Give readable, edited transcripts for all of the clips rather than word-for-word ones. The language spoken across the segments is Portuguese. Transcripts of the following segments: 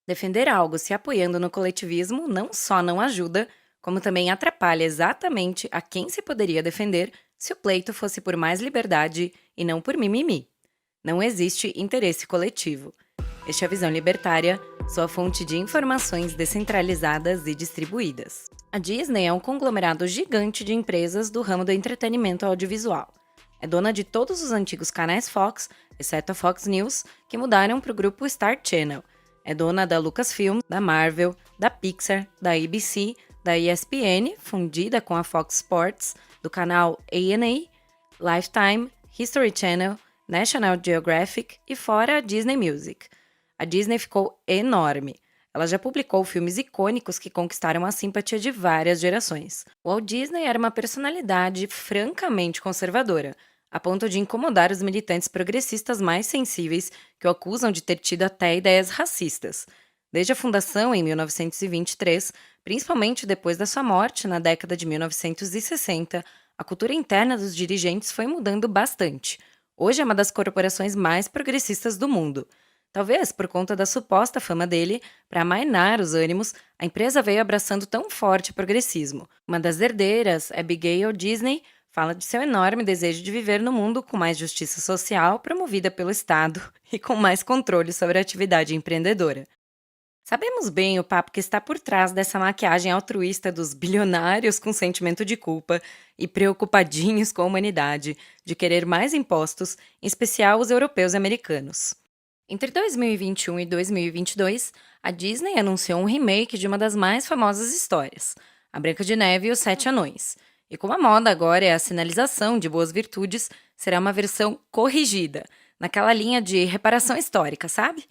Defender algo se apoiando no coletivismo não só não ajuda, como também atrapalha exatamente a quem se poderia defender se o pleito fosse por mais liberdade e não por mimimi. Não existe interesse coletivo. Este é a Visão Libertária, sua fonte de informações descentralizadas e distribuídas. A Disney é um conglomerado gigante de empresas do ramo do entretenimento audiovisual. É dona de todos os antigos canais Fox, exceto a Fox News, que mudaram para o grupo Star Channel. É dona da Lucasfilm, da Marvel, da Pixar, da ABC, da ESPN, fundida com a Fox Sports, do canal A&E, Lifetime, History Channel, National Geographic e fora a Disney Music. A Disney ficou enorme. Ela já publicou filmes icônicos que conquistaram a simpatia de várias gerações. Walt Disney era uma personalidade francamente conservadora, a ponto de incomodar os militantes progressistas mais sensíveis que o acusam de ter tido até ideias racistas. Desde a fundação, em 1923, principalmente depois da sua morte na década de 1960, a cultura interna dos dirigentes foi mudando bastante. Hoje é uma das corporações mais progressistas do mundo. Talvez por conta da suposta fama dele, para amainar os ânimos, a empresa veio abraçando tão forte o progressismo. Uma das herdeiras, Abigail Disney, fala de seu enorme desejo de viver no mundo com mais justiça social promovida pelo Estado e com mais controle sobre a atividade empreendedora. Sabemos bem o papo que está por trás dessa maquiagem altruísta dos bilionários com sentimento de culpa e preocupadinhos com a humanidade, de querer mais impostos, em especial os europeus e americanos. Entre 2021 e 2022, a Disney anunciou um remake de uma das mais famosas histórias, A Branca de Neve e os Sete Anões. E como a moda agora é a sinalização de boas virtudes, será uma versão corrigida, naquela linha de reparação histórica, sabe?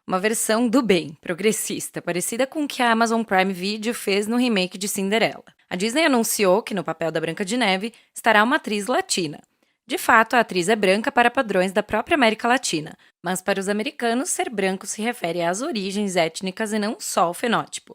Uma versão do bem, progressista, parecida com o que a Amazon Prime Video fez no remake de Cinderela. A Disney anunciou que no papel da Branca de Neve estará uma atriz latina. De fato, a atriz é branca para padrões da própria América Latina, mas para os americanos, ser branco se refere às origens étnicas e não só ao fenótipo.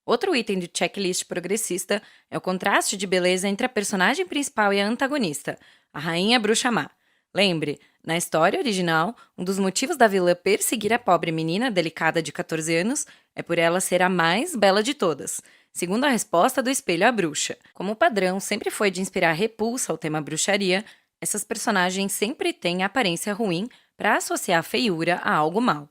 Outro item de checklist progressista é o contraste de beleza entre a personagem principal e a antagonista, a rainha bruxa má. Lembre, na história original, um dos motivos da vilã perseguir a pobre menina delicada de 14 anos é por ela ser a mais bela de todas, segundo a resposta do espelho à bruxa. Como o padrão sempre foi de inspirar repulsa ao tema bruxaria, essas personagens sempre têm aparência ruim para associar a feiura a algo mau.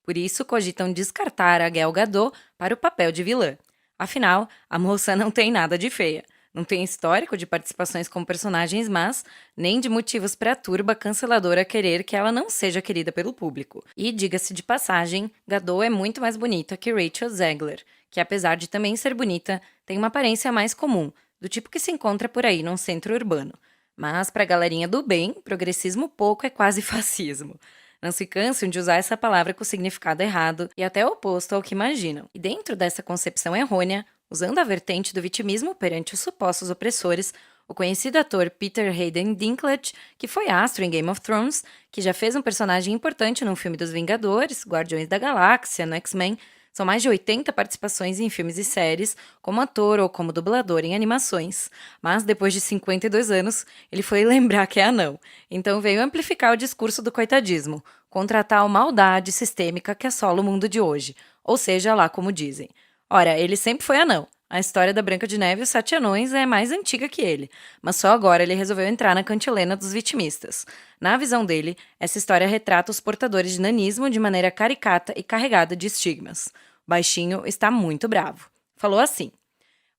Por isso, cogitam descartar a Gal Gadot para o papel de vilã. Afinal, a moça não tem nada de feia. Não tem histórico de participações com personagens más, nem de motivos para a turba canceladora querer que ela não seja querida pelo público. E, diga-se de passagem, Gadot é muito mais bonita que Rachel Zegler, que apesar de também ser bonita, tem uma aparência mais comum, do tipo que se encontra por aí num centro urbano. Mas, para a galerinha do bem, progressismo pouco é quase fascismo. Não se cansem de usar essa palavra com significado errado e até oposto ao que imaginam. E dentro dessa concepção errônea, usando a vertente do vitimismo perante os supostos opressores, o conhecido ator Peter Hayden Dinklage, que foi astro em Game of Thrones, que já fez um personagem importante num filme dos Vingadores, Guardiões da Galáxia, no X-Men, são mais de 80 participações em filmes e séries, como ator ou como dublador em animações. Mas, depois de 52 anos, ele foi lembrar que é anão. Então veio amplificar o discurso do coitadismo, contra a tal maldade sistêmica que assola o mundo de hoje. Ou seja, lá como dizem. Ora, ele sempre foi anão. A história da Branca de Neve e os Sete Anões é mais antiga que ele, mas só agora ele resolveu entrar na cantilena dos vitimistas. Na visão dele, essa história retrata os portadores de nanismo de maneira caricata e carregada de estigmas. O baixinho está muito bravo. Falou assim: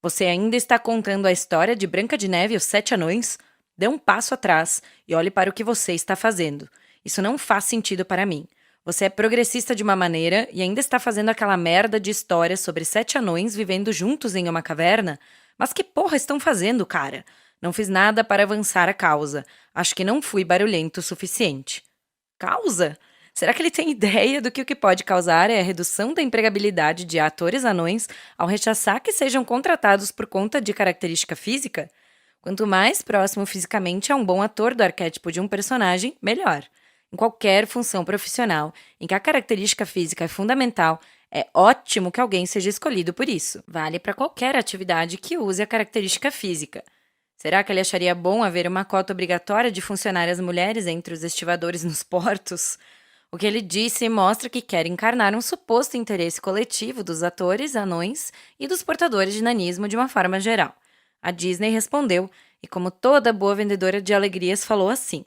"Você ainda está contando a história de Branca de Neve e os Sete Anões? Dê um passo atrás e olhe para o que você está fazendo. Isso não faz sentido para mim. Você é progressista de uma maneira e ainda está fazendo aquela merda de história sobre sete anões vivendo juntos em uma caverna? Mas que porra estão fazendo, cara? Não fiz nada para avançar a causa. Acho que não fui barulhento o suficiente." Causa? Será que ele tem ideia do que o que pode causar é a redução da empregabilidade de atores anões ao rechaçar que sejam contratados por conta de característica física? Quanto mais próximo fisicamente a um bom ator do arquétipo de um personagem, melhor. Em qualquer função profissional em que a característica física é fundamental, é ótimo que alguém seja escolhido por isso. Vale para qualquer atividade que use a característica física. Será que ele acharia bom haver uma cota obrigatória de funcionárias mulheres entre os estivadores nos portos? O que ele disse mostra que quer encarnar um suposto interesse coletivo dos atores, anões e dos portadores de nanismo de uma forma geral. A Disney respondeu, e como toda boa vendedora de alegrias falou assim: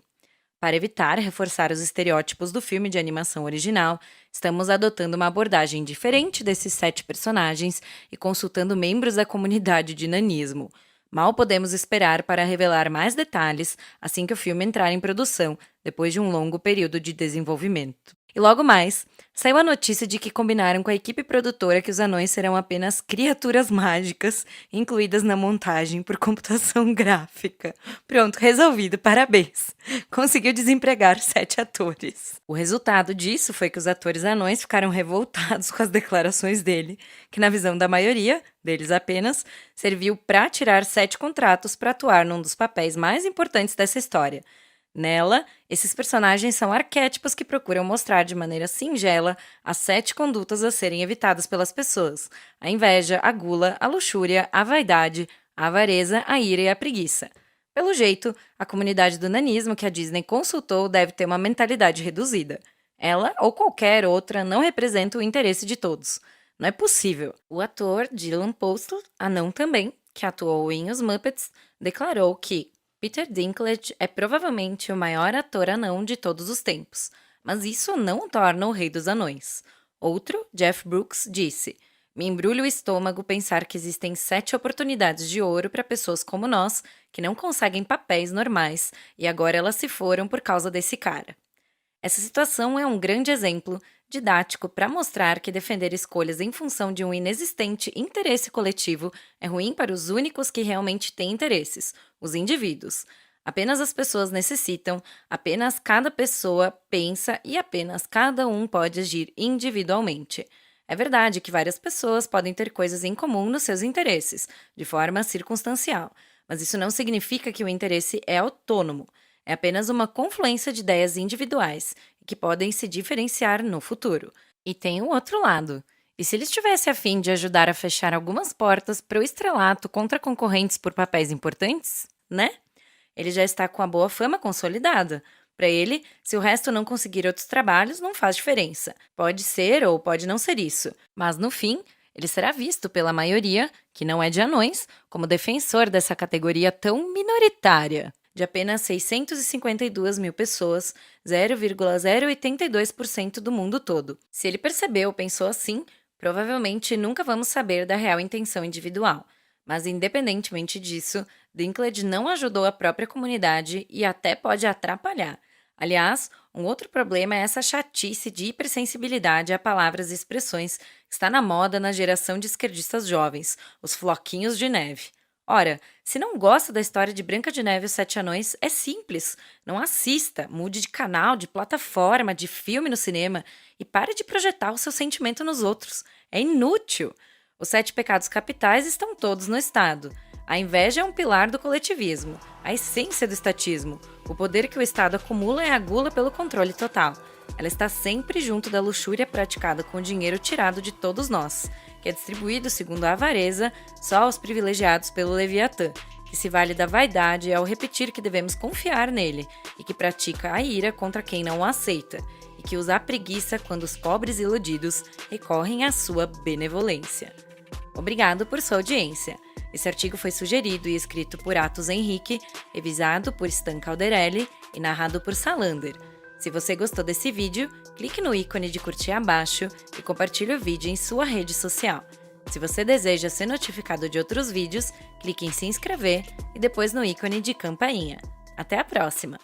para evitar reforçar os estereótipos do filme de animação original, estamos adotando uma abordagem diferente desses 7 personagens e consultando membros da comunidade de nanismo. Mal podemos esperar para revelar mais detalhes assim que o filme entrar em produção, depois de um longo período de desenvolvimento. E logo mais, saiu a notícia de que combinaram com a equipe produtora que os anões serão apenas criaturas mágicas incluídas na montagem por computação gráfica. Pronto, resolvido, parabéns! Conseguiu desempregar 7 atores. O resultado disso foi que os atores anões ficaram revoltados com as declarações dele, que na visão da maioria, deles apenas, serviu para tirar 7 contratos para atuar num dos papéis mais importantes dessa história. Nela, esses personagens são arquétipos que procuram mostrar de maneira singela as 7 condutas a serem evitadas pelas pessoas: a inveja, a gula, a luxúria, a vaidade, a avareza, a ira e a preguiça. Pelo jeito, a comunidade do nanismo que a Disney consultou deve ter uma mentalidade reduzida. Ela, ou qualquer outra, não representa o interesse de todos. Não é possível. O ator Dylan Postl, anão também, que atuou em Os Muppets, declarou que Peter Dinklage é provavelmente o maior ator anão de todos os tempos, mas isso não o torna o rei dos anões. Outro, Jeff Brooks, disse: me embrulha o estômago pensar que existem 7 oportunidades de ouro para pessoas como nós, que não conseguem papéis normais, e agora elas se foram por causa desse cara. Essa situação é um grande exemplo didático para mostrar que defender escolhas em função de um inexistente interesse coletivo é ruim para os únicos que realmente têm interesses, os indivíduos. Apenas as pessoas necessitam, apenas cada pessoa pensa e apenas cada um pode agir individualmente. É verdade que várias pessoas podem ter coisas em comum nos seus interesses, de forma circunstancial, mas isso não significa que o interesse é autônomo. É apenas uma confluência de ideias individuais, que podem se diferenciar no futuro. E tem o outro lado. E se ele estivesse a fim de ajudar a fechar algumas portas para o estrelato contra concorrentes por papéis importantes, né? Ele já está com a boa fama consolidada. Para ele, se o resto não conseguir outros trabalhos, não faz diferença. Pode ser ou pode não ser isso. Mas no fim, ele será visto pela maioria, que não é de anões, como defensor dessa categoria tão minoritária de apenas 652 mil pessoas, 0,082% do mundo todo. Se ele percebeu ou pensou assim, provavelmente nunca vamos saber da real intenção individual. Mas, independentemente disso, Dinklage não ajudou a própria comunidade e até pode atrapalhar. Aliás, um outro problema é essa chatice de hipersensibilidade a palavras e expressões que está na moda na geração de esquerdistas jovens, os floquinhos de neve. Ora, se não gosta da história de Branca de Neve e os 7 Anões, é simples. Não assista, mude de canal, de plataforma, de filme no cinema e pare de projetar o seu sentimento nos outros. É inútil. Os 7 pecados capitais estão todos no Estado. A inveja é um pilar do coletivismo, a essência do estatismo. O poder que o Estado acumula é a gula pelo controle total. Ela está sempre junto da luxúria praticada com o dinheiro tirado de todos nós, que é distribuído, segundo a avareza, só aos privilegiados pelo Leviatã, que se vale da vaidade ao repetir que devemos confiar nele, e que pratica a ira contra quem não o aceita, e que usa a preguiça quando os pobres iludidos recorrem à sua benevolência. Obrigado por sua audiência. Esse artigo foi sugerido e escrito por Atos Henrique, revisado por Stan Calderelli e narrado por Salander. Se você gostou desse vídeo, clique no ícone de curtir abaixo e compartilhe o vídeo em sua rede social. Se você deseja ser notificado de outros vídeos, clique em se inscrever e depois no ícone de campainha. Até a próxima!